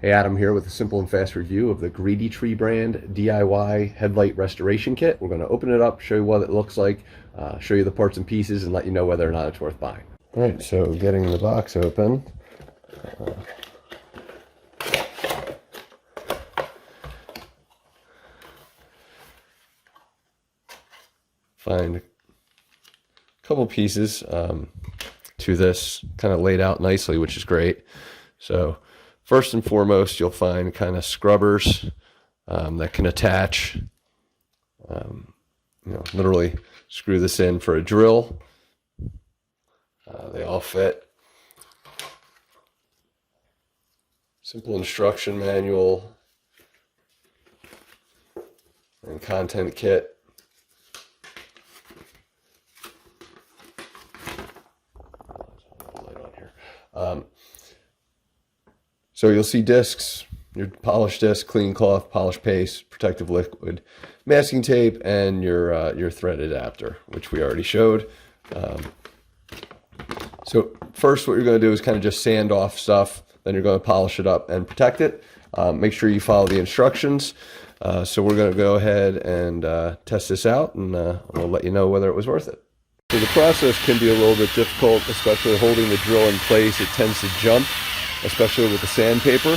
Hey, Adam here with a simple and fast review of the Greedy Tree brand DIY Headlight Restoration Kit. We're going to open it up, show you what it looks like, show you the parts and pieces, and let you know whether or not it's worth buying. All right, so getting the box open. Find a couple pieces to this, kind of laid out nicely, which is great. So first and foremost, you'll find kind of scrubbers that can attach. Literally screw this in for a drill. They all fit. Simple instruction manual and content kit. So you'll see discs, your polished disc, clean cloth, polish paste, protective liquid, masking tape, and your thread adapter, which we already showed. So first what you're going to do is kind of just sand off stuff, then you're going to polish it up and protect it. Make sure you follow the instructions. So we're going to go ahead and test this out, and we'll let you know whether it was worth it. So the process can be a little bit difficult, especially holding the drill in place. It tends to jump, especially with the sandpaper,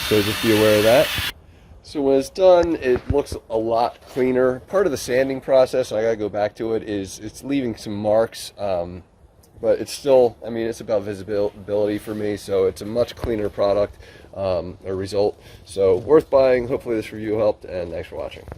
so just be aware of that. So when it's done, it looks a lot cleaner. Part of the sanding process, I gotta go back to it, is it's leaving some marks, but it's still, I mean, it's about visibility for me, so it's a much cleaner product or result. So worth buying. Hopefully this review helped, and thanks for watching.